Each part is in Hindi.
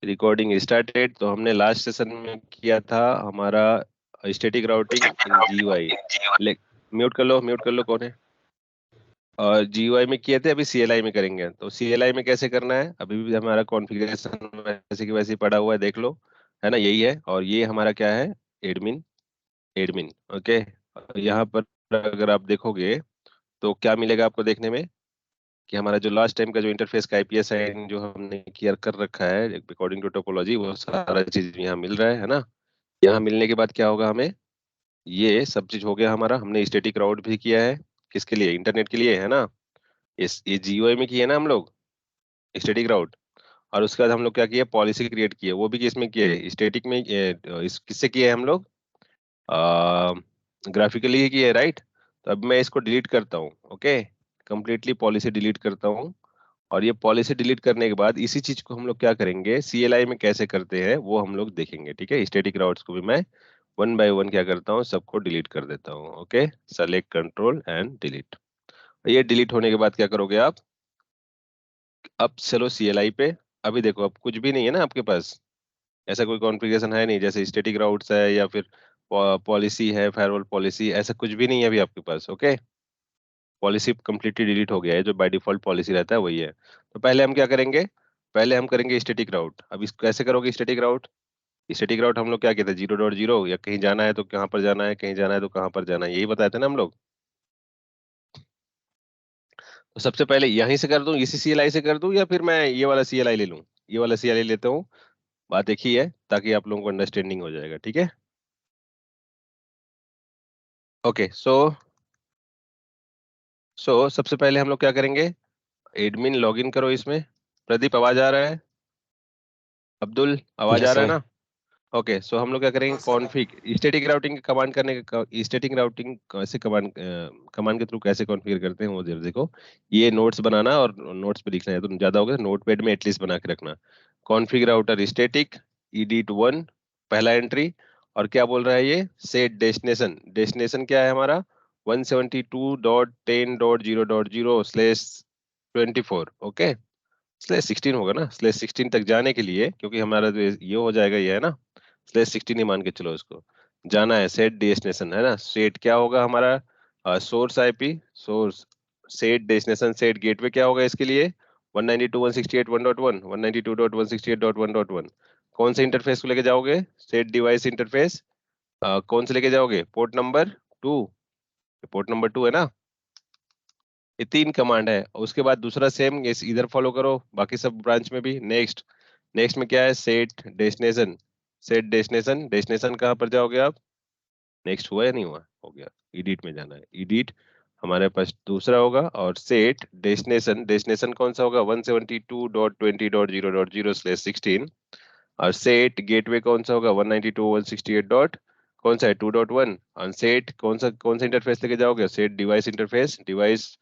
Recording started. तो हमने लास्ट सेशन में किया था हमारा स्टैटिक राउटिंग इन जीयूआई। ले म्यूट कर लो, म्यूट कर लो, कौन है? और जीयूआई में किए थे, अभी सीएलआई में करेंगे। तो सीएलआई में कैसे करना है, अभी भी हमारा कॉन्फ़िगरेशन वैसे की वैसे ही पड़ा हुआ है, देख लो, है ना, यही है। और ये हमारा क्या है, एडमिन, एडमिन। ओके, यहाँ पर अगर आप देखोगे तो क्या मिलेगा आपको देखने में, कि हमारा जो लास्ट टाइम का जो इंटरफेस का आईपी असाइन जो हमने क्लियर कर रखा है अकॉर्डिंग टू टोपोलॉजी, वो सारा चीज यहाँ मिल रहा है ना। यहाँ मिलने के बाद क्या होगा, हमें ये सब चीज हो गया हमारा। हमने स्टैटिक राउट भी किया है, किसके लिए, इंटरनेट के लिए, है ना। इस ये जीयूआई में किए ना हम लोग स्टैटिक राउट। और उसके बाद हम लोग क्या किए, पॉलिसी क्रिएट किए, वो भी किसमें किए, स्टैटिक में। इस किससे किए हम लोग, ग्राफिकली ही किए, राइट। तो अब मैं इसको डिलीट करता हूँ। ओके, कंप्लीटली पॉलिसी डिलीट करता हूँ। और ये पॉलिसी डिलीट करने के बाद इसी चीज को हम लोग क्या करेंगे, सीएलआई में कैसे करते हैं वो हम लोग देखेंगे, ठीक है। स्टैटिक राउट्स को भी मैं वन बाय वन क्या करता हूँ, सबको डिलीट कर देता हूँ। Okay, select control and delete. ये डिलीट होने के बाद क्या करोगे आप, अब चलो सीएलआई पे। अभी देखो, अब कुछ भी नहीं है ना आपके पास, ऐसा कोई कॉन्फ़िगरेशन है नहीं, जैसे स्टैटिक राउट्स है या फिर पॉलिसी है, फायरवॉल पॉलिसी, ऐसा कुछ भी नहीं है अभी आपके पास। ओके, पॉलिसी कंप्लीटली डिलीट हो गया है, जो बाय डिफॉल्ट पॉलिसी रहता है वही है। तो पहले हम क्या करेंगे, पहले हम करेंगे स्टैटिक राउट। अब इसको कैसे करोगे स्टैटिक राउट, स्टैटिक राउट हम लोग क्या कहते हैं, 0.0, या कहीं जाना है तो कहाँ पर जाना है, कहीं जाना है तो कहाँ पर जाना है, यही बताए थे ना हम लोग। तो सबसे पहले यहीं से कर दूं, इसी सीएलआई से कर दूं, या फिर मैं ये वाला सीएलआई ले लूं, ये वाला सीएलआई लेता हूँ। बात एक ही है, ताकि आप लोगों को अंडरस्टैंडिंग हो जाएगा, ठीक है। ओके, सो सबसे पहले हम लोग क्या करेंगे, एडमिन लॉगिन करो इसमें। प्रदीप आवाज आ रहा है, अब्दुल आवाज आ यस रहा है सर। ना। ओके, सो हम लोग क्या करेंगे, कॉन्फ़िग स्टैटिक राउटिंग कमांड करने का, स्टैटिक राउटिंग कैसे कमांड, कमांड के थ्रू कैसे कॉन्फ़िगर करते हैं वो जरा देखो। ये नोट्स बनाना और नोट्स पे लिखना है तो ज्यादा होगा, नोटपैड में एटलीस्ट बना के रखना। कॉन्फ़िग राउटर स्टैटिक ईडिट वन, पहला एंट्री। और क्या बोल रहा है ये, सेट डेस्टिनेशन, डेस्टिनेशन क्या है हमारा, 172.10.0.0/24। ओके, /16 होगा ना, /16 तक जाने के लिए, क्योंकि हमारा जो ये हो जाएगा, ये है ना, /16 ही मान के चलो इसको। जाना है सेट डेस्टिनेशन, है ना। सेट क्या होगा हमारा, source IP, source, set destination, set gateway क्या होगा इसके लिए, 192.168.1.1, 192.168.1.1। कौन से इंटरफेस को लेके जाओगे, सेट डिवाइस इंटरफेस, कौन से लेके जाओगे, पोर्ट नंबर 2, पोर्ट नंबर 2 है ना। ये 3 कमांड है। उसके बाद दूसरा सेम इस इधर फॉलो करो, बाकी सब ब्रांच में भी। नेक्स्ट, नेक्स्ट में क्या है, set destination, set destination, destination कहाँ पर जाओगे आप, नेक्स्ट हुआ या नहीं हुआ, हो गया, एडिट में जाना है, एडिट हमारे पास दूसरा होगा। और सेट डेस्टिनेशन, डेस्टिनेशन कौन सा होगा, 172.20.0.0/16। और सेट गेटवे कौन सा होगा, 192.168 डॉट, कौन सा है, 2.1। और सेट कौन सा इंटरफेस लेके जाओगे, set device interface, device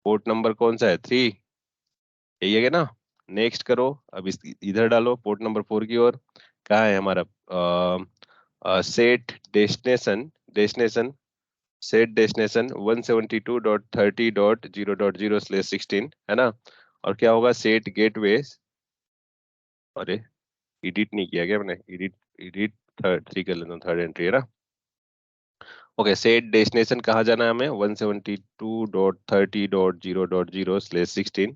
port number कौन सा है, 3, यही है ना। नेक्स्ट करो, अब इस इधर डालो पोर्ट नंबर 4 की ओर। कहाँ है हमारा, set destination, destination, set destination 172.30.0.0/16, है ना। और क्या होगा, सेट गेटवे, अरे एडिट नहीं किया क्या मैंने, एडिट, एडिट थर्ड 3 कर लेता हूँ, थर्ड एंट्री है ना। ओके, सेट डेस्टिनेशन कहाँ जाना है हमें, 172.30.0.0/16।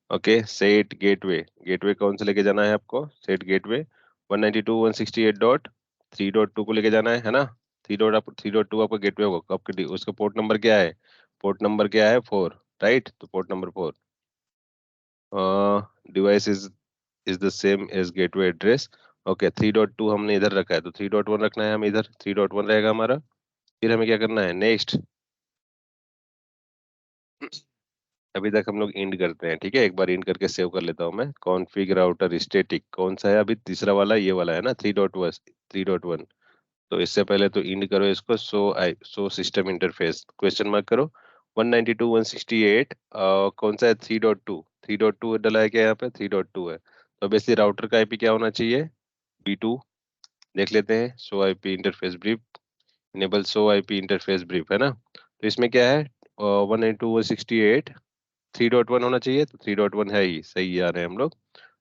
ओके, सेट गेटवे, गेटवे कौन सा लेके जाना है आपको, सेट गेटवे 192.168.3.2 को लेके जाना है ना। 3.2 आपका गेटवे होगा, आपके उसका पोर्ट नंबर क्या है, पोर्ट नंबर क्या है, 4, राइट। तो port number 4, device is the same as gateway address. Okay, 3.2 हमने इधर रखा है, तो 3.1 रखना है, हम इधर 3.1 रहेगा हमारा। फिर हमें क्या करना है, नेक्स्ट। अभी तक हम लोग इंड करते हैं, ठीक है। एक बार इंड करके सेव कर लेता हूँ मैं। कॉन्फ़िग राउटर स्टैटिक कौन सा है अभी, तीसरा वाला ये वाला है ना, 3.1। तो इससे पहले तो इंड करो इसको, so system interface question mark करो, 192.168, कौन सा है, 3.2 डला है क्या यहाँ पे, 3.2 है। तो बेसिकली राउटर का आईपी क्या होना चाहिए, B2। देख लेते हैं, सो आईपी इंटरफेस ब्रीफ, इनेबल सो आईपी इंटरफेस ब्रीफ, है ना। तो इसमें क्या है, 192.168, 3.1 होना चाहिए, तो 3.1 है ही, सही आ रहे हैं हम लोग।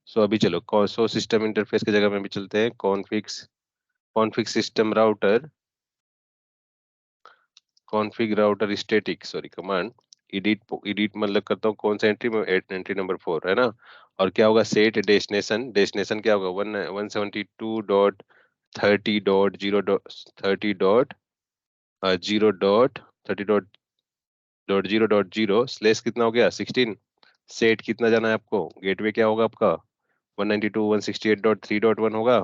सो अभी चलो सो सिस्टम इंटरफेस की जगह में भी चलते हैं, config system router, config router static, sorry command edit मतलब करता हूँ कौन सा एंट्री में, एंट्री नंबर 4 है ना। और क्या होगा, सेट डेस्टिनेशन, डेस्टिनेशन क्या होगा 172.30.0.30.0.0 स्लेस कितना हो गया 16। सेट कितना जाना है आपको, गेटवे क्या होगा आपका 192.168.3.1 होगा,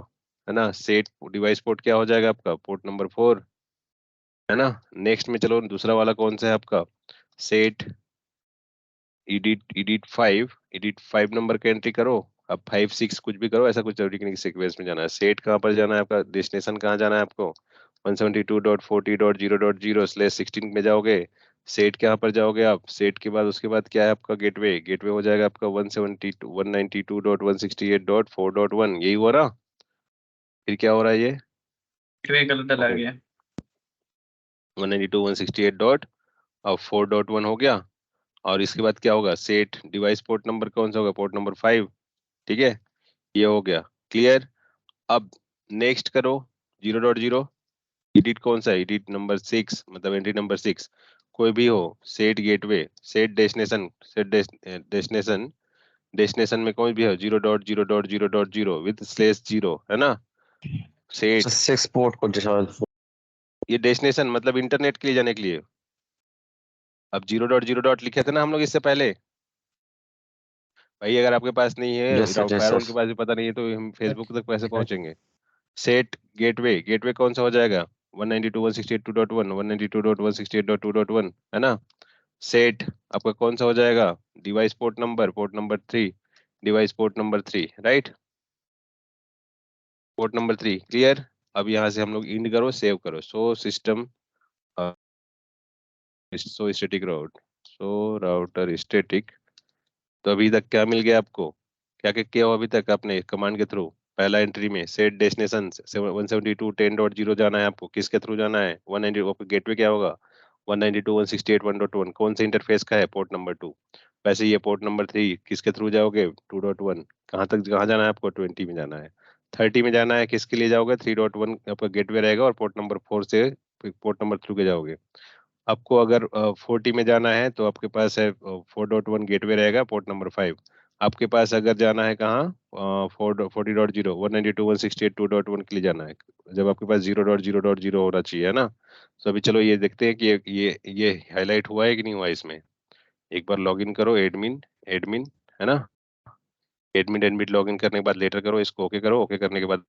है ना। सेट डिवाइस पोर्ट क्या हो जाएगा आपका, पोर्ट नंबर 4, है ना। नेक्स्ट में चलो दूसरा वाला कौन सा है आपका, सेट एडिट 5 नंबर का एंट्री करो। अब 5 6 कुछ भी करो, ऐसा कुछ जरूरी नहीं सीक्वेंस में जाना है। सेट कहाँ पर जाना है आपका, डेस्टिनेशन कहाँ जाना है आपको 172.40.0.0 स्लेश 16 में जाओगे। सेट कहाँ पर जाओगे आप, सेट के बाद उसके बाद क्या है आपका, गेटवे, गेटवे हो जाएगा आपका 192.192.168.4.1, यही हुआ ना। फिर क्या हो रहा है ये, गेटवे गलत डला गया। 192.168.4.1 हो गया। और इसके बाद क्या होगा, सेट डिवाइस पोर्ट नंबर कौन सा होगा, पोर्ट नंबर 5, ठीक है, ये हो गया क्लियर। अब नेक्स्ट करो 0.0, एडिट कौन सा है, एडिट नंबर 6 मतलब एंट्री नंबर 6, कोई भी हो। Set gateway, set destination, destination, destination में कोई भी हो 0.0.0.0 विद स्लेश 0, है ना। सेट 6 पोर्ट को जैसा ये डेस्टिनेशन मतलब इंटरनेट के लिए जाने के लिए। अब 0.0. लिखे थे ना हम लोग इससे पहले भाई, अगर आपके पास नहीं है जैसे फायरवॉल के पास भी पता नहीं है, तो हम फेसबुक तक कैसे पहुंचेंगे। सेट गेटवे, गेटवे कौन सा हो जाएगा 192.168.2.1, 192.168.2.1, है ना। सेट आपका कौन सा हो जाएगा, device port number 3, device port number 3, right, port number 3 clear. अब यहाँ से हम लोग इंड करो, सेव करो, सो सिस्टम, सो स्टैटिक राउट, सो राउटर स्टैटिक। तो अभी तक क्या मिल गया आपको, क्या क्या किया हो अभी तक आपने कमांड के थ्रू। पहला एंट्री में सेट डेस्टिनेशन 172.10.0 जाना है आपको, किसके थ्रू जाना है 190, आपका गेटवे क्या होगा 192.168.1.1, कौन से इंटरफेस का है, पोर्ट नंबर 2। वैसे ये पोर्ट नंबर 3 किसके थ्रू जाओगे 2.1, कहाँ तक, कहाँ जाना है आपको 20 में जाना है, 30 में जाना है, किसके लिए जाओगे 3.1 आपका गेटवे रहेगा, और पोर्ट नंबर 4 से पोर्ट नंबर 3 के जाओगे। आपको अगर 40 में जाना है तो आपके पास है 4.1 गेटवे रहेगा, पोर्ट नंबर 5। आपके पास अगर जाना है कहाँ 40.0 192.168.2.1 के लिए जाना है, जब आपके पास 0.0.0 होना चाहिए, है ना। तो अभी चलो ये देखते हैं कि ये हाईलाइट हुआ है कि नहीं हुआ इसमें। एक बार लॉगिन करो, एडमिन एडमिन, है ना। एडमिन एडमिट लॉगिन करने के बाद लेटर करो, इसको ओके करो, ओके करने के बाद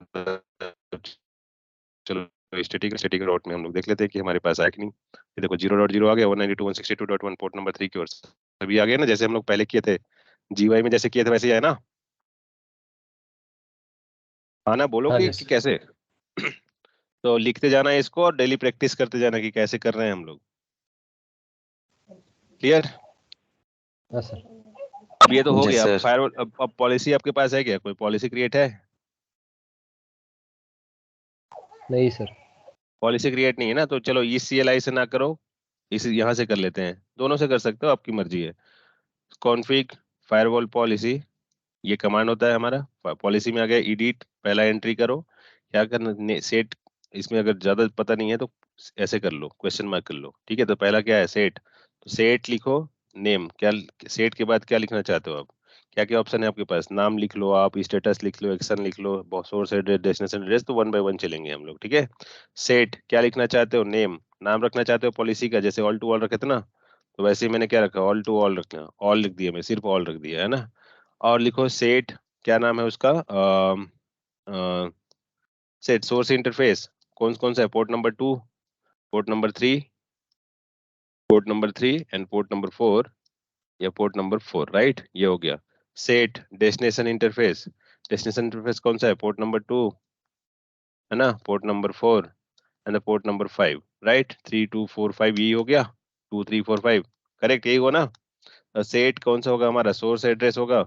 चलो स्टैटिक स्टैटिक राउट में हम लोग देख लेते हैं कि हमारे पास आया कि नहीं। ये देखो 0.0 आ गया 192.168.2.1 पोर्ट नंबर 3 की ओर से, अभी आ गया ना, जैसे हम लोग पहले किए थे जीवाई में, जैसे किए थे वैसे ही आया ना। हाँ ना, बोलो हाँ कि कैसे। तो लिखते जाना है इसको और डेली प्रैक्टिस करते जाना कि कैसे कर रहे हैं हम लोग, क्लियर। हाँ सर। अब ये तो हो गया, अब जैसे फायरवॉल, अब पॉलिसी आपके पास है क्या, कोई पॉलिसी क्रिएट है, नहीं सर। पॉलिसी क्रिएट नहीं है ना, तो चलो इस CLI से ना करो, इस यहाँ से कर लेते हैं, दोनों से कर सकते हो, आपकी मर्जी है। कॉन्फ़िग फायरवॉल पॉलिसी, ये कमांड होता है हमारा। पॉलिसी में आ गया एडिट, पहला एंट्री करो, क्या करना सेट, इसमें अगर ज्यादा पता नहीं है तो ऐसे कर लो, क्वेश्चन मार्क कर लो, ठीक है। तो पहला क्या है सेट, तो सेट लिखो, नेम क्या, सेट के बाद क्या लिखना चाहते हो आप, क्या क्या ऑप्शन है आपके पास, नाम लिख लो आप, स्टेटस लिख लो, एक्शन लिख लो, सोर्स एड्रेस, डेस्टिनेशन एड्रेस, तो 1 बाय 1 चलेंगे हम लोग, ठीक है। सेट क्या लिखना चाहते हो, नेम, नाम रखना चाहते हो पॉलिसी का, जैसे ऑल टू ऑल रखे थे ना, तो वैसे ही मैंने क्या रखा, ऑल टू ऑल रखना, ऑल लिख दिया, मैं सिर्फ ऑल रख दिया, है ना। और लिखो सेट, क्या नाम है उसका, सेट सोर्स इंटरफेस, कौन कौन सा है, port number 2, port number 3, port number 3 and port number 4, या पोर्ट नंबर 4, राइट, ये हो गया। Set destination interface, destination interface कौन सा है, पोर्ट नंबर 2, है ना, port number 4 and the port number 5, right, 3 2 4 5, यही हो गया, 2 3 4 5, करेक्ट, यही हुआ ना। सेट कौन सा होगा हमारा, सोर्स एड्रेस होगा,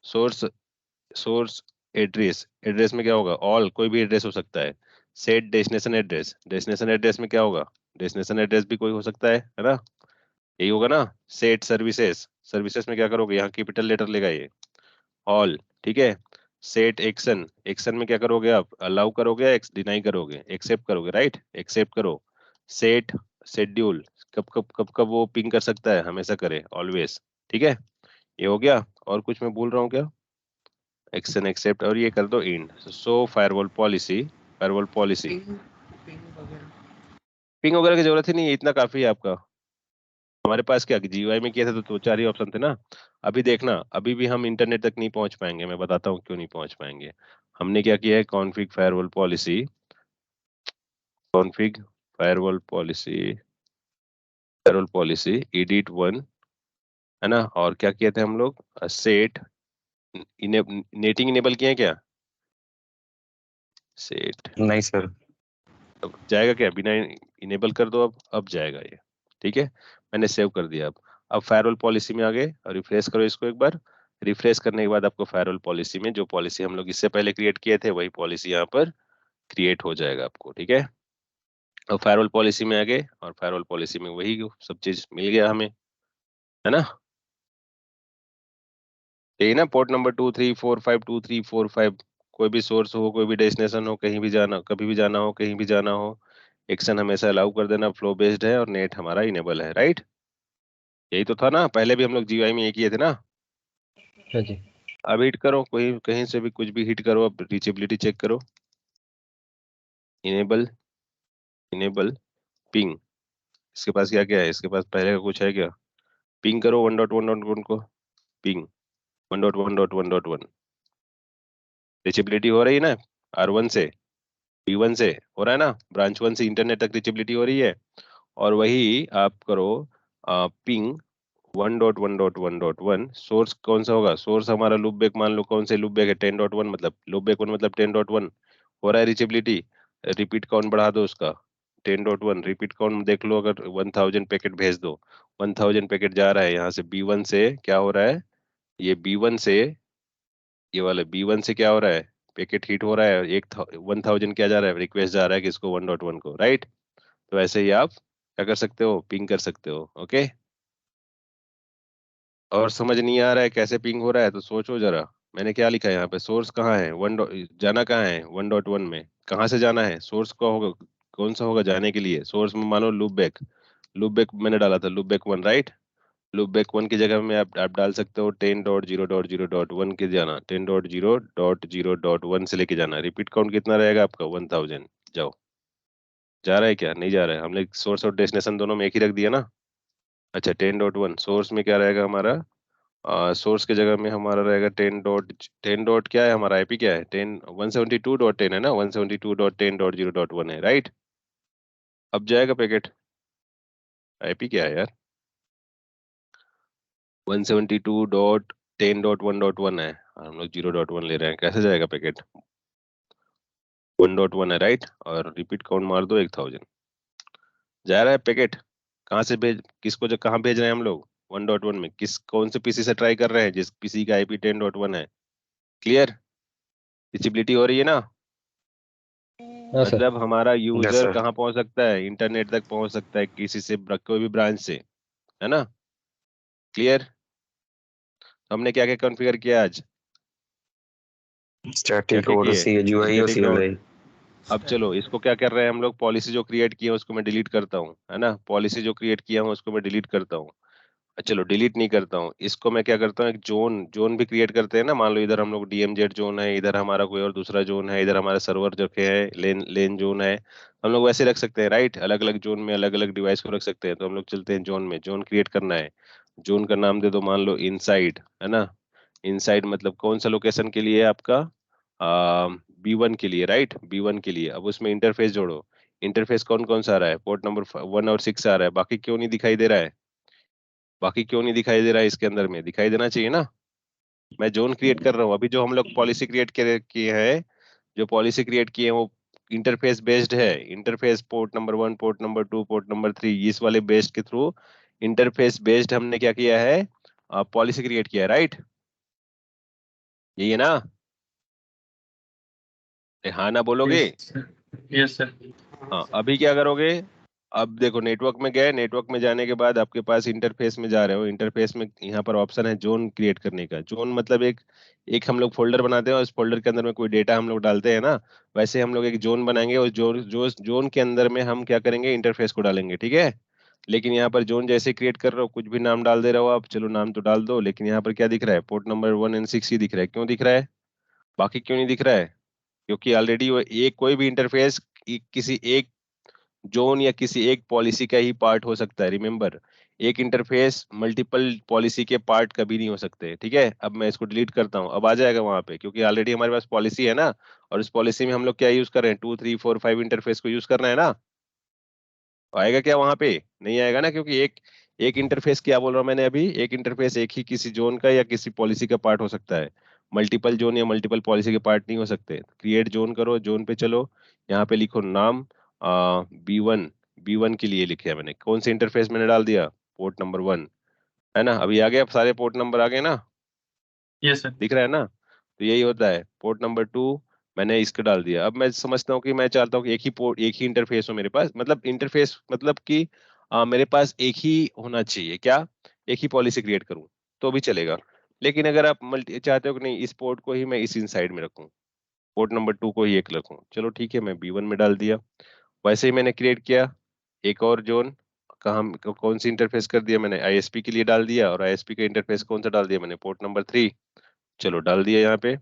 सोर्स, सोर्स एड्रेस, एड्रेस में क्या होगा, ऑल, कोई भी एड्रेस हो सकता है। Set destination address, destination address में क्या होगा, डेस्टिनेशन एड्रेस भी कोई हो सकता है ना, यही होगा ना। सेट सर्विसेज, सर्विसेज में क्या करोगे, यहाँ कैपिटल लेटर लेगा ये, ऑल, ठीक है। सेट एक्शन, एक्शन में क्या करोगे आप, अलाउ करोगे या डिनाई करोगे, एक्सेप्ट करोगे, राइट, एक्सेप्ट करो। सेट शेड्यूल, कब कब कब कब वो पिंग कर सकता है, हमेशा करे, ऑलवेज, ठीक है। ये हो गया, और कुछ मैं भूल रहा हूँ क्या, एक्शन एक्सेप्ट, और ये कर दो end. So firewall policy, firewall policy, ping वगैरह की जरूरत ही नहीं है, इतना काफी है आपका। हमारे पास क्या जीयूआई में किया था तो दो चार ही ऑप्शन थे ना। अभी देखना, अभी भी हम इंटरनेट तक नहीं पहुंच पाएंगे, मैं बताता हूँ क्यों नहीं पहुंच पाएंगे। हमने क्या किया है, config firewall policy, config firewall policy, firewall policy edit 1, है ना। और क्या किए थे हम लोग, सेट नेटिंग इनेबल किए हैं क्या, सेट, नहीं सर। अब जाएगा क्या, बिना इनेबल कर दो, अब जाएगा ये, ठीक है। मैंने सेव कर दिया। अब फायरवॉल पॉलिसी में आ गए, और रिफ्रेश करो इसको एक बार। रिफ्रेश करने के बाद आपको फायरवॉल पॉलिसी में जो पॉलिसी हम लोग इससे पहले क्रिएट किए थे वही पॉलिसी यहाँ पर क्रिएट हो जाएगा आपको, ठीक है। अब फायरवॉल पॉलिसी में आ गए, और फायरवॉल पॉलिसी में वही सब चीज मिल गया हमें, है ना। यही ना, पोर्ट नंबर 2345 2345, कोई भी सोर्स हो, कोई भी डेस्टिनेशन हो, कहीं भी जाना, कभी भी जाना हो, कहीं भी जाना हो, एक्शन हमेशा अलाउ कर देना, फ्लो बेस्ड है, और नेट हमारा इनेबल है, राइट। यही तो था ना, पहले भी हम लोग जीयूआई में ये किए थे ना। हाँ जी। अब हिट करो, कोई कहीं से भी कुछ भी हिट करो, अब रीचेबिलिटी चेक करो, इनेबल, इनेबल, पिंग। इसके पास क्या क्या है, इसके पास पहले का कुछ है क्या, पिंग करो 1.1.1 को, पिंग 1.1.1.1, रीचेबिलिटी हो रही है ना, R1 से, B1 से हो रहा है ना, ब्रांच 1 से इंटरनेट तक रीचेबिलिटी हो रही है। और वही आप करो पिंग 1.1.1.1, सोर्स कौन सा होगा, सोर्स हमारा लूप बैक, मान लो कौन से लूप बैक है, 10.1, मतलब लूप बैक 1 मतलब 10.1 हो रहा है रीचेबिलिटी। रिपीट काउंट बढ़ा दो उसका, 10.1 रिपीट काउंट देख लो, अगर 1000 पैकेट भेज दो, 1000 पैकेट जा रहा है यहाँ से B1 से, क्या हो रहा है, ये B1 से, ये वाले B1 से क्या हो रहा है, पैकेट हिट हो रहा है, 1000 क्या जा रहा है, रिक्वेस्ट जा रहा है किसको, 1.1 को, राइट। तो ऐसे ही आप क्या कर सकते हो, पिंग कर सकते हो, ओके। और समझ नहीं आ रहा है कैसे पिंग हो रहा है तो सोचो जरा, मैंने क्या लिखा है यहाँ पे, सोर्स कहाँ है, जाना कहाँ है 1.1 में, कहाँ से जाना है, सोर्स का होगा, कौन सा होगा जाने के लिए, सोर्स में मानो लूप बैक, लूप बैक मैंने डाला था, loop back 1, right. Loop back 1 की जगह में आप डाल सकते हो 10.0.0.1 के जाना, 10.0.0.1 से लेके जाना, रिपीट काउंट कितना रहेगा आपका 1000, जाओ, जा रहा है क्या, नहीं जा रहा है, हमने सोर्स और डेस्टिनेशन दोनों में एक ही रख दिया ना। अच्छा 10.1 सोर्स में क्या रहेगा हमारा, सोर्स की जगह में हमारा रहेगा 10 डॉट क्या है, हमारा आईपी क्या है, 172.10 है ना, 172.10.0.1 है, राइट। अब जाएगा पैकेट, आईपी क्या है यार, 172.10.1.1 है, और हम लोग 0.1 ले रहे हैं, कैसे जाएगा पैकेट, 1.1 है, राइट। और रिपीट काउंट मार दो 1000, जा रहा है पैकेट। कहाँ से भेज, किसको जो कहाँ भेज रहे हैं हम लोग, 1.1 में, किस कौन से पीसी से ट्राई कर रहे हैं, जिस पीसी का आईपी 10.1 है, क्लियर, विजिबिलिटी हो रही है ना। हाँ सर। मतलब हमारा यस यूजर सर। कहाँ पहुंच सकता है, इंटरनेट तक पहुंच सकता है, किसी से कोई भी ब्रांच से, है ना, क्लियर। तो हमने क्या क्या कॉन्फ़िगर किया आज, क्या स्टैटिक क्या और किए, जीयूआई और स्टैटिक और, सीएलआई। अब चलो इसको क्या कर रहे हैं हम लोग, पॉलिसी जो क्रिएट की है उसको मैं डिलीट करता हूँ, है ना, पॉलिसी जो क्रिएट किया हूँ उसको मैं डिलीट करता हूँ। चलो डिलीट नहीं करता हूँ, इसको मैं क्या करता हूँ, एक जोन, जोन भी क्रिएट करते हैं ना, मान लो इधर हम लोग डीएमजेड जोन है, इधर हमारा कोई और दूसरा जोन है, इधर हमारा सर्वर जो के है, लेन लेन जोन है, हम लोग वैसे रख सकते हैं, राइट, अलग अलग जोन में अलग अलग डिवाइस को रख सकते हैं। तो हम लोग चलते हैं जोन में, जोन क्रिएट करना है, जोन का नाम दे दो मान लो इनसाइड, है ना। इनसाइड मतलब कौन सा लोकेशन के लिए है आपका, B1 के लिए, राइट, B1 के लिए। अब उसमें इंटरफेस जोड़ो, इंटरफेस कौन कौन सा आ रहा है, पोर्ट नंबर 1 और 6 आ रहा है, बाकी क्यों नहीं दिखाई दे रहा है, बाकी क्यों नहीं दिखाई दे रहा है, इसके अंदर में दिखाई देना चाहिए ना। मैं जोन क्रिएट कर रहा हूँ, अभी जो हम लोग पॉलिसी क्रिएट किए हैं, जो पॉलिसी क्रिएट किए हैं वो इंटरफेस बेस्ड है, interface port number 1, port number 2, port number 3, इस वाले बेस्ड के थ्रू, इंटरफेस बेस्ड हमने क्या किया है, पॉलिसी क्रिएट किया है, राइट, यही है ना। हाँ ना बोलोगे, यस सर। हाँ। अभी क्या करोगे, अब देखो नेटवर्क में गए, नेटवर्क में जाने के बाद आपके पास इंटरफेस में जा रहे हो, इंटरफेस में यहाँ पर ऑप्शन है जोन क्रिएट करने का। जोन मतलब एक एक हम लोग फोल्डर बनाते हैं और उस फोल्डर के अंदर में कोई डेटा हम लोग डालते हैं ना, वैसे हम लोग एक जोन बनाएंगे और जो जोन के अंदर में हम क्या करेंगे, इंटरफेस को डालेंगे, ठीक है। लेकिन यहाँ पर जोन जैसे क्रिएट कर रहे हो, कुछ भी नाम डाल दे रहे हो आप, चलो नाम तो डाल दो, लेकिन यहाँ पर क्या दिख रहा है, पोर्ट नंबर 1 and 6 ही दिख रहा है। क्यों दिख रहा है, बाकी क्यों नहीं दिख रहा है? क्योंकि ऑलरेडी वो एक कोई भी इंटरफेस किसी एक जोन या किसी एक पॉलिसी का ही पार्ट हो सकता है। रिमेंबर, एक इंटरफेस मल्टीपल पॉलिसी के पार्ट कभी नहीं हो सकते, ठीक है। अब मैं इसको डिलीट करता हूँ, अब आ जाएगा वहां पे, क्योंकि ऑलरेडी हमारे पास पॉलिसी है ना, और उस पॉलिसी में हम लोग क्या यूज कर रहे हैं, 2 3 4 5 इंटरफेस को यूज करना है ना। आएगा क्या वहां पे? नहीं आएगा ना, क्योंकि एक एक इंटरफेस, क्या बोल रहा हूँ मैंने अभी, एक इंटरफेस एक ही किसी जोन का या किसी पॉलिसी का पार्ट हो सकता है। मल्टीपल जोन या मल्टीपल पॉलिसी के पार्ट नहीं हो सकते। क्रिएट जोन करो, जोन पे चलो, यहाँ पे लिखो नाम B1। B1 के लिए लिखे है मैंने, कौन से इंटरफेस मैंने डाल दिया, पोर्ट नंबर 1, है ना। अभी आ गया, अब सारे पोर्ट नंबर आ गए ना, यस सर। दिख रहा है ना। तो यही होता है। पोर्ट नंबर 2 मैंने इसका डाल दिया। अब मैं समझता हूँ कि मैं चाहता हूँ कि एक ही पोर्ट, एक ही इंटरफेस हो मेरे पास, मतलब इंटरफेस मतलब कि मेरे पास एक ही होना चाहिए, क्या, एक ही पॉलिसी क्रिएट करूँ तो भी चलेगा। लेकिन अगर आप मल्टी चाहते हो कि नहीं, इस पोर्ट को ही मैं इस इनसाइड में रखूँ, पोर्ट नंबर 2 को ही एक रखूँ, चलो ठीक है, मैं B1 में डाल दिया। वैसे ही मैंने क्रिएट किया एक और जोन, कौन सी इंटरफेस कर दिया मैंने, ISP के लिए डाल दिया, और ISP का इंटरफेस कौन सा डाल दिया मैंने, पोर्ट नंबर 3। चलो डाल दिया, यहाँ पे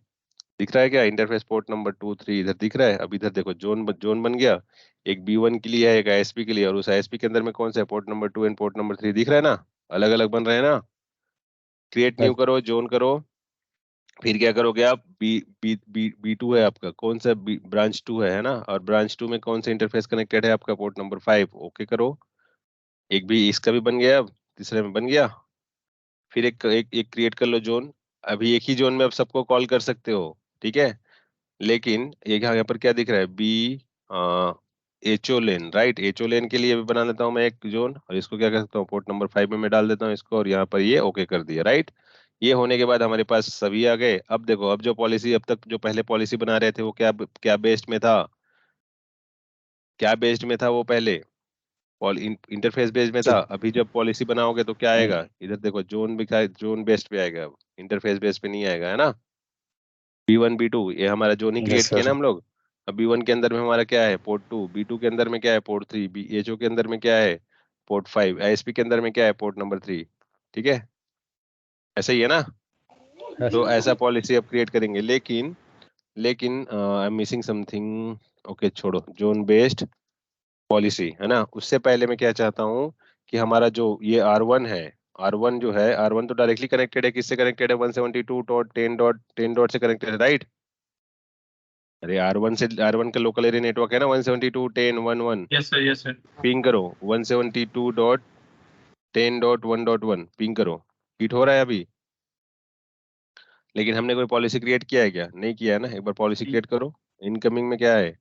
दिख रहा है क्या, इंटरफेस पोर्ट नंबर 2 3 इधर दिख रहा है। अब इधर देखो, जोन बन गया, एक B1 के लिए है, एक ISP के लिए, और उस ISP के अंदर में कौन सा है, port number 2 and port number 3 दिख रहा है ना, अलग अलग बन रहे हैं ना। क्रिएट हाँ न्यू करो, जोन करो, फिर क्या करोगे आप, बी 2 है आपका, कौन सा ब्रांच 2 है ना, और ब्रांच 2 में कौन सा इंटरफेस कनेक्टेड है आपका, पोर्ट नंबर 5, ओके करो। एक भी इसका भी बन गया, अब तीसरे में बन गया। फिर एक क्रिएट कर लो जोन। अभी एक ही जोन में आप सबको कॉल कर सकते हो, ठीक है। लेकिन एक यहाँ पर क्या दिख रहा है, HO लेन, राइट, HO लेन के लिए भी बना लेता हूँ मैं एक जोन, और इसको क्या कर सकता हूँ, पोर्ट नंबर 5 में मैं डाल देता हूँ इसको, और यहाँ पर ये ओके कर दिया, राइट। ये होने के बाद हमारे पास सभी आ गए। अब देखो, अब जो पॉलिसी, अब तक जो पहले पॉलिसी बना रहे थे वो क्या क्या बेस्ड में था, क्या बेस्ड में था वो पहले, इंटरफेस बेस्ड में था। अभी जब पॉलिसी बनाओगे तो क्या आएगा, इधर देखो, जोन भी जोन बेस्ड पे आएगा, अब इंटरफेस बेस्ड पे नहीं आएगा, है ना। B1 B2 ये हमारा जोन ही क्रिएट यस किया ना सर। हम लोग। अब B1 के अंदर में हमारा क्या है, पोर्ट 2, B2 के अंदर में क्या है, पोर्ट 3, HO के अंदर में क्या है, पोर्ट 5, ISP के अंदर में क्या है, पोर्ट नंबर 3, ठीक है। ऐसा ही है ना। हाँ तो सर। ऐसा पॉलिसी अब क्रिएट करेंगे, लेकिन लेकिन I am missing something. Okay छोड़ो, जोन बेस्ड पॉलिसी है ना, उससे पहले मैं क्या चाहता हूँ कि हमारा जो ये R1 है, R1 जो है, R1 तो डायरेक्टली कनेक्टेड है, किससे कनेक्टेड है, 172.10.10 से कनेक्टेड है, राइट। अरे R1 का लोकल एरिया नेटवर्क है ना, 172.10.11। Yes sir. Yes sir. Ping करो 172.10.1.1, पिंग करो। हिट हो रहा है अभी, लेकिन हमने कोई पॉलिसी क्रिएट किया है क्या, नहीं किया है ना। एक बार पॉलिसी क्रिएट करो। इनकमिंग में क्या है,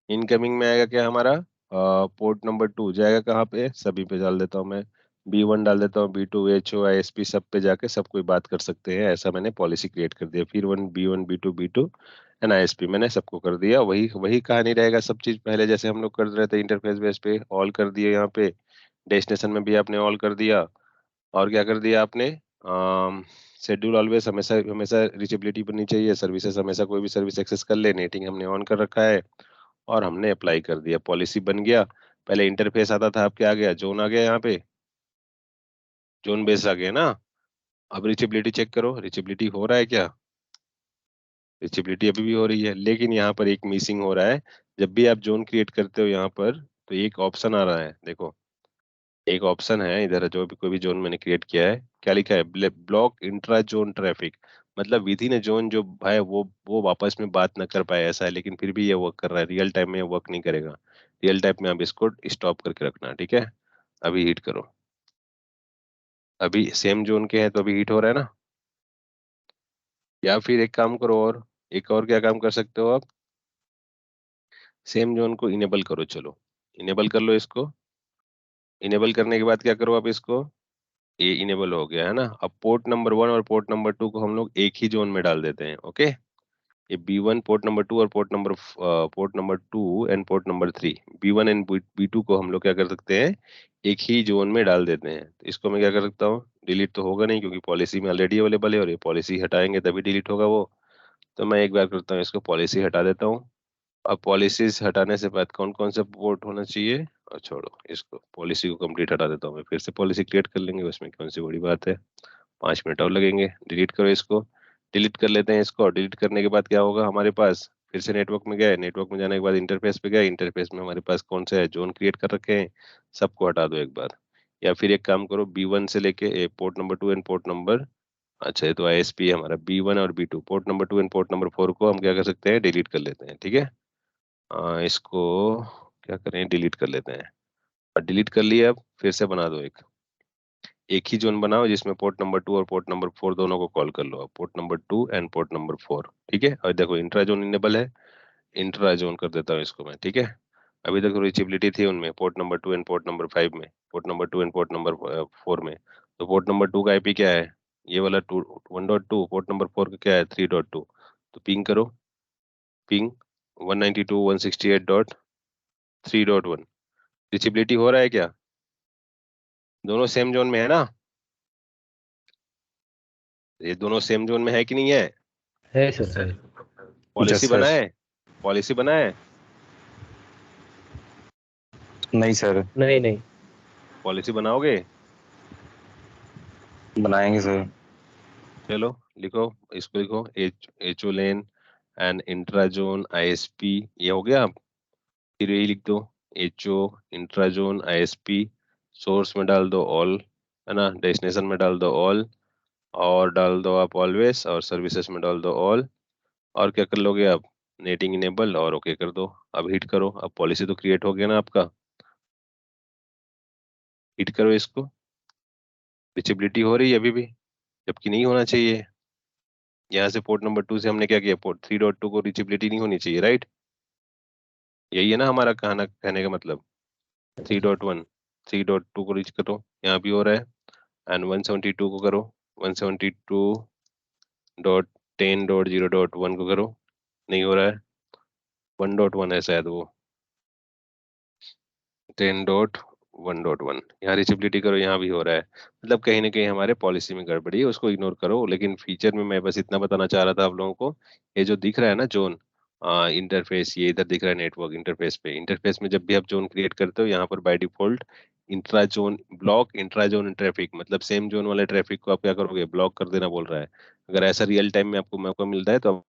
इनकमिंग में आएगा क्या हमारा, पोर्ट नंबर 2 जाएगा कहाँ पे, सभी पे डाल देता हूँ मैं, B1 डाल देता हूँ, B2 HO ISP सब पे जाके सब कोई बात कर सकते हैं, ऐसा मैंने पॉलिसी क्रिएट कर दिया। फिर B1 B2 एंड ISP मैंने सबको कर दिया, वही वही कहानी रहेगा, सब चीज पहले जैसे हम लोग कर रहे थे, इंटरफेस बेस पे ऑल कर दिए, यहाँ पे डेस्टिनेशन में भी आपने ऑल कर दिया। और क्या कर दिया आपने, शेड्यूल ऑलवेज, हमेशा हमेशा रीचेबिलिटी बननी चाहिए, सर्विसेज हमेशा कोई भी सर्विस एक्सेस कर ले, नेटिंग हमने ऑन कर रखा है, और हमने अप्लाई कर दिया, पॉलिसी बन गया। पहले इंटरफेस आता था, अब क्या आ गया, जोन आ गया, यहाँ पे जोन बेस आ गया ना। अब रीचेबिलिटी चेक करो, रीचेबिलिटी हो रहा है क्या, रीचेबिलिटी अभी भी हो रही है, लेकिन यहाँ पर एक मिसिंग हो रहा है। जब भी आप जोन क्रिएट करते हो यहाँ पर, तो एक ऑप्शन आ रहा है, देखो एक ऑप्शन है इधर, जो भी कोई भी जोन मैंने क्रिएट किया है, क्या लिखा है, ब्लॉक इंट्रा जोन ट्रैफिक, मतलब विद इन जोन जो है वो वापस में बात न कर पाए, ऐसा है। लेकिन फिर भी ये वर्क कर रहा है, रियल टाइम में ये वर्क नहीं करेगा, रियल टाइम में आप इसको स्टॉप करके रखना, ठीक है। अभी हिट करो, अभी सेम जोन के हैं तो अभी हिट हो रहा है ना। या फिर एक काम करो, और एक और क्या काम कर सकते हो आप, सेम जोन को इनेबल करो, चलो इनेबल कर लो इसको। इनेबल करने के बाद क्या करो आप इसको, ये इनेबल हो गया है ना। अब पोर्ट नंबर 1 और पोर्ट नंबर 2 को हम लोग एक ही जोन में डाल देते हैं, ओके। ये B1 पोर्ट नंबर 2 और port number 2 and port number 3, B1 and B2 को हम लोग क्या कर सकते हैं, एक ही जोन में डाल देते हैं। तो इसको मैं क्या कर सकता हूँ, डिलीट तो होगा नहीं क्योंकि पॉलिसी में ऑलरेडी अवेलेबल है, और ये पॉलिसी हटाएंगे तभी डिलीट होगा वो। तो मैं एक बार करता हूँ, इसको पॉलिसी हटा देता हूँ। अब पॉलिसीज हटाने से बाद कौन कौन सा पोर्ट होना चाहिए, और छोड़ो इसको, पॉलिसी को कंप्लीट हटा देता हूँ मैं, फिर से पॉलिसी क्रिएट कर लेंगे, उसमें कौन सी बड़ी बात है, 5 मिनट और लगेंगे। डिलीट करो इसको, डिलीट कर लेते हैं इसको। डिलीट करने के बाद क्या होगा हमारे पास, फिर से नेटवर्क में गए, नेटवर्क में जाने के बाद इंटरफेस पे गए, इंटरफेस में हमारे पास कौन से जोन क्रिएट कर रखे हैं, सबको हटा दो एक बार। या फिर एक काम करो, B1 से लेके port number 2 and port number, अच्छा ये तो ISP है हमारा, B1 और B2, port number 2 and port number 4 को हम क्या कर सकते हैं, डिलीट कर लेते हैं। ठीक है, इसको क्या करें, डिलीट कर लेते हैं। और डिलीट कर लिया, अब फिर से बना दो एक ही जोन बनाओ जिसमें पोर्ट नंबर 2 और पोर्ट नंबर 4 दोनों को कॉल कर लो, अब port number 2 and port number 4। ठीक है, और देखो इंट्रा जोन इनेबल है, इंट्रा जोन कर देता हूँ इसको मैं। ठीक है, अभी तक रीचेबिलिटी थी उनमें, port number 2 and port number 5 में, port number 2 and port number 4 में। तो पोर्ट नंबर 2 का IP क्या है, ये वाला 1.2, पोर्ट नंबर 4 का क्या है 3.2। तो पिंग करो, पिंग 192.168.3.1। रीचेबिलिटी हो रहा है क्या, दोनों सेम जोन में है ना, ये दोनों सेम जोन में है कि नहीं है, है सर, है। Policy yes sir. बना है, पॉलिसी बना है, नहीं सर, नहीं नहीं, पॉलिसी बनाओगे, बनाएंगे सर। चलो लिखो, इसको लिखो, HO लेन एंड इंट्राजोन ISP, ये हो गया। फिर यही लिख दो, HO इंट्राजोन ISP, सोर्स में डाल दो ऑल, है ना, डेस्टिनेशन में डाल दो ऑल, और डाल दो आप ऑलवेज, और सर्विसेज में डाल दो ऑल। और क्या कर लोगे आप, नेटिंग इनेबल, और ओके कर दो। अब हिट करो, अब पॉलिसी तो क्रिएट हो गया ना आपका, हिट करो इसको। विजिबिलिटी हो रही है अभी भी, जबकि नहीं होना चाहिए। यहाँ से पोर्ट नंबर 2 से हमने क्या किया, पोर्ट 3.2 को रीचेबिलिटी नहीं होनी चाहिए, राइट, यही है ना हमारा कहने का मतलब। 3.1, 3.2 को रीच करो, यहाँ भी हो रहा है। एंड 172 को करो, 172.10.0.1 को करो, नहीं हो रहा है, 1.1 है शायद वो, 10.1.1, यहाँ रीचेबिलिटी करो, यहाँ भी हो रहा है। मतलब कहीं ना कहीं हमारे पॉलिसी में गड़बड़ी है, उसको इग्नोर करो। लेकिन फीचर में मैं बस इतना बताना चाह रहा था आप लोगों को, ये जो दिख रहा है ना जोन इंटरफेस, ये इधर दिख रहा है नेटवर्क इंटरफेस पे, इंटरफेस में जब भी आप जोन क्रिएट करते हो यहाँ पर by default intra zone block, intra zone traffic, मतलब सेम जोन वाले ट्रैफिक को आप क्या करोगे, ब्लॉक कर देना बोल रहा है। अगर ऐसा रियल टाइम में आपको मौका मिलता है तो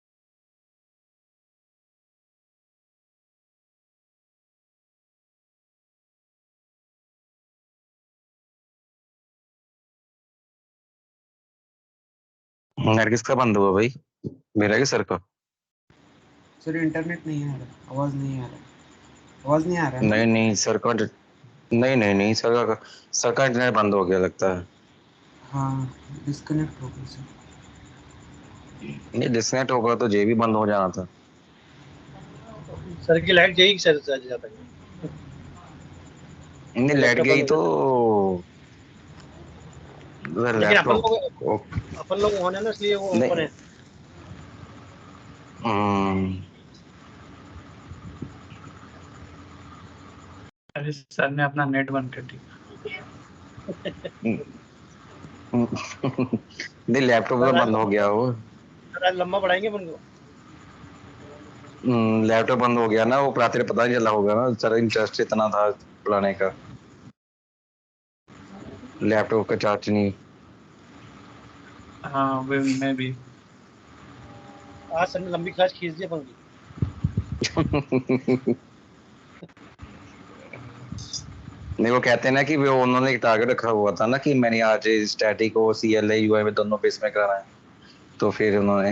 नरगिस का बंद हुआ भाई, मेरा कि सर का? सर इंटरनेट नहीं आ रहा, आवाज नहीं आ रहा, आवाज नहीं आ रहा ना। नहीं नहीं सर का, नहीं नहीं नहीं सर का इंटरनेट बंद हो गया लगता है। हाँ, डिस्कनेक्ट हो गया सर। नहीं डिस्कनेक्ट होगा तो जे भी बंद हो जाना था। सर की लाइट जाएगी सर ज्यादा। नहीं लेट लैपटॉप गई बंद हो तो जाता, लेकिन लैपटॉप अपन लोग ऑन है ना, इसलिए वो ओपन नहीं। है। अरे सर ने अपना नेट बंद कर दिया। नहीं लैपटॉप तो बंद हो गया वो, सर आज लंबा बढ़ाएंगे अपन को। लैपटॉप बंद हो गया ना, वो रात्रि पता नहीं चला होगा ना सर, इंटरेस्ट इतना था चलाने का, लैपटॉप का चार्ज नहीं। हाँ वे मैं भी। आज सर ने लंबी क्लास खींच दी अपन की। नहीं वो कहते हैं ना कि वो उन्होंने एक टारगेट रखा हुआ था ना कि मैंने आज स्टैटिक को CLA UI में दोनों बेस में कराना है, तो फिर उन्होंने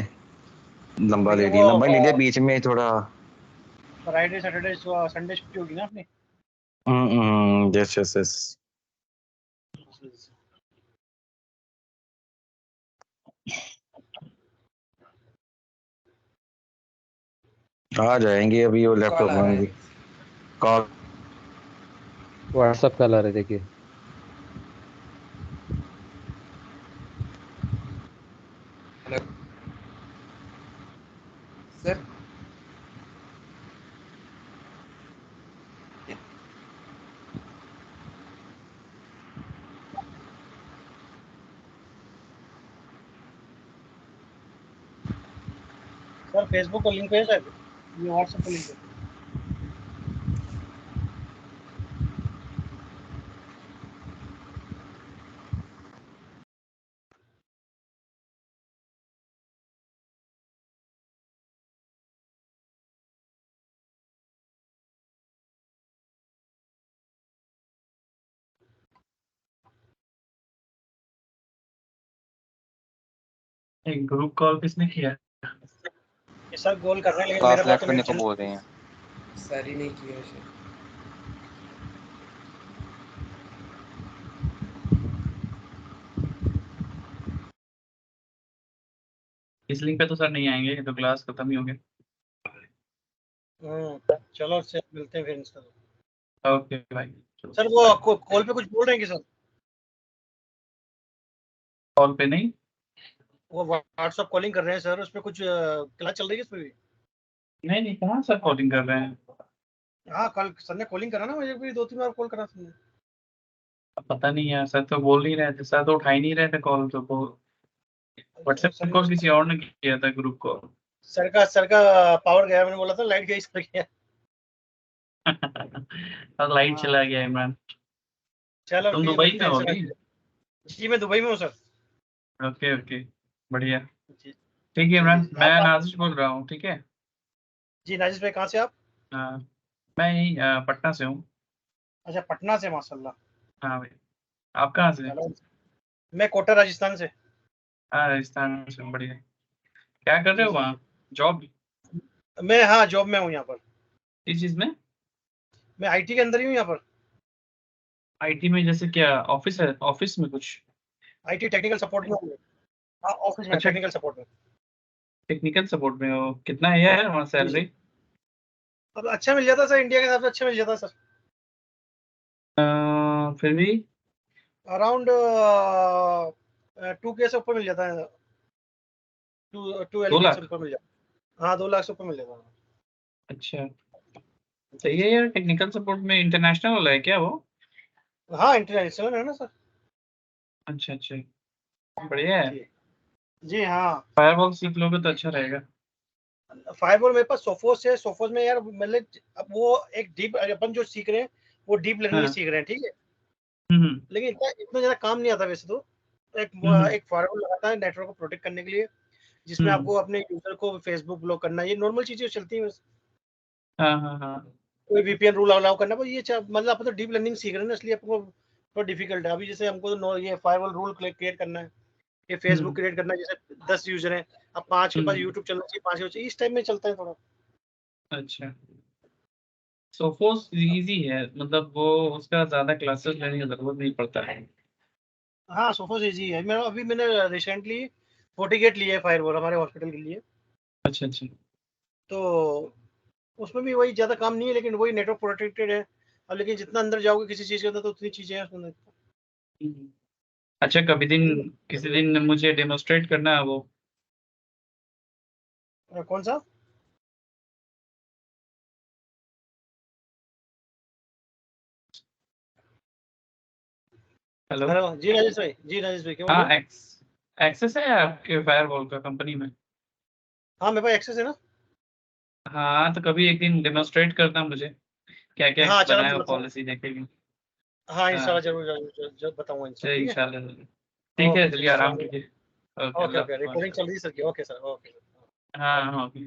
लंबा लेकिन ले लिया, लंबा वो ले लिया बीच में थोड़ा। फ्राइडे सैटरडे संडे छुट्टी होगी ना अपनी। Yes yes yes. आ जाएंगे अभी वो लैपटॉप में भी कॉल। व्हाट्सएप कॉल आ रहे देखिए। सर सर फेसबुक का लिंक है सर, ये व्हाट्सएप का लिंक है। एक ग्रुप कॉल किसने किया? ये सर गोल कर रहे हैं लेकिन क्लास मेरे पास लेफ्ट तो करने नेट को चल बोल रहे हैं। सर ही नहीं किया शायद। इस लिंक पे तो सर नहीं आएंगे, ये तो क्लास खत्म ही हो गया। चलो सर मिलते हैं फिर इंस्टा। ओके भाई। सर वो कॉल पे कुछ बोल रहे हैं कि सर? कॉल पे नहीं, वो व्हाट्सएप कॉलिंग कर रहे हैं सर, उसमें कुछ क्लास चल रही है इसमें भी? नहीं नहीं, कहाँ सर कॉलिंग कर रहे हैं? हाँ कल सर ने कॉलिंग करा ना, मुझे भी 2-3 बार कॉल करा सर ने। अब पता नहीं यार, सर तो बोल नहीं रहे थे, सर तो उठा ही नहीं रहे थे कॉल, तो व्हाट्सएप सर कॉल किसी और ने किया था, ग्रुप कॉल। सर का पावर गया, मैंने बोला था लाइट गई सर गया। और लाइट हाँ। चला गया इमरान। चलो तुम ठीक है, दुबई मिलते में हैं हो सर। अभी? जी मैं दुबई में हूँ सर। ओके ओके, बढ़िया। जी ठीक है इमरान, जी, मैं आप नाजिश बोल रहा हूँ, ठीक है? जी नाजिश भाई कहाँ से आप? हाँ, मैं यही पटना से हूँ। अच्छा पटना से, माशाल्लाह। हाँ भाई, आप कहाँ से? चलो मैं कोटा राजस्थान से। हाँ, राजस्थान से, बढ़िया। क्या कर रहे हो जी वहाँ, जॉब? मैं हाँ जॉब में हूँ यहाँ पर। किस चीज़ में? मैं आईटी के अंदर ही हूँ यहाँ पर। आईटी में जैसे क्या, ऑफिस है, ऑफिस में कुछ? आईटी टेक्निकल सपोर्ट में हूँ। हाँ ऑफिस में अच्छा, टेक्निकल सपोर्ट में। टेक्निकल सपोर्ट में हो, कितना है यार वहाँ जी सैलरी? जी, अब अच्छा मिल जाता सर, इंडिया के हिसाब से अच्छा मिल जाता सर। फिर भी अराउंड 2K से ऊपर मिल जाता है। 2 2 LPA से लाख ऊपर मिल जाता है। हाँ 2 लाख से ऊपर मिल जाता है। अच्छा, सही है यार। टेक्निकल सपोर्ट में इंटरनेशनल वाला है क्या वो? हाँ इंटरनेशनल है ना सर। अच्छा अच्छा, बढ़िया है। जी जी हाँ। फायरवॉल सीख लोगे तो अच्छा रहेगा। फायरवॉल मेरे पास सोफोस है, सोफोस में यार मतलब अब वो एक डीप, अपन जो सीख रहे हैं वो डीप लर्निंग हाँ। सीख रहे हैं, ठीक है। हम्म लेकिन इतना ज्यादा काम नहीं आता वैसे तो। एक हम्म एक फायरवॉल लगाता है नेटवर्क को प्रोटेक्ट करने के लिए, जिसमें हम्म, आपको अपने यूजर को फेसबुक ब्लॉक करना, ये नॉर्मल चीजें चलती हैं बस। हाँ हाँ हाँ। कोई वीपीएन रूल अलाउ करना, पर ये मतलब अपन तो डीप लर्निंग सीख रहे हैं ना, इसलिए आपको थोड़ा डिफिकल्ट है अभी। जैसे हमको तो ये फायरवॉल रूल क्रिएट करना है, ये फेसबुक हम्म क्रिएट करना है, जैसे 10 यूजर हैं, अब 5 के पास हम्म, यूट्यूब चलना चाहिए, 5 के चाहिए, इस टाइप में चलता है थोड़ा। अच्छा, सोफोस इजी है, मतलब वो उसका ज्यादा क्लासेस लेने की जरूरत नहीं पड़ता है। हाँ सोफोस इजी है। मेरा अभी मैंने रिसेंटली फोर्टिगेट लिया है फायरवॉल हमारे हॉस्पिटल के लिए। अच्छा अच्छा। तो उसमें भी वही ज्यादा काम नहीं है, लेकिन वही नेटवर्क प्रोटेक्टेड है। अब लेकिन जितना अंदर जाओगे किसी चीज के अंदर तो उतनी चीजें हैं उसमें। हम्म। अच्छा, किसी दिन मुझे डेमोस्ट्रेट करना है वो। कौन सा? हेलो। हेलो जी राजेश भाई, जी राजेश भाई क्या बोल रहे हाँ, हो? एक्सेस है आपके फायरवॉल का कंपनी में? हाँ मेरे पास एक्सेस है ना। हाँ, तो कभी एक दिन डेमोस्ट्रेट करना मुझे, क्या क्या हाँ चलो बनाया मैं हो, बताऊँ। पॉलिसी देखेगी। हाँ हाँ, इंशाल्लाह जरूर जरूर जरूर जरूर बताऊंगा इंशाल्लाह, चलिए ठीक है। इंशाल्लाह। ठीक है, ओके चलिए चलिए आराम सलाम। कीजिए। ओके, ओके अल्लाह ओके, हाफ़िज़। रिकॉर्डिंग चल रही है सर की। Okay sir, okay. हाँ हाँ, ओके।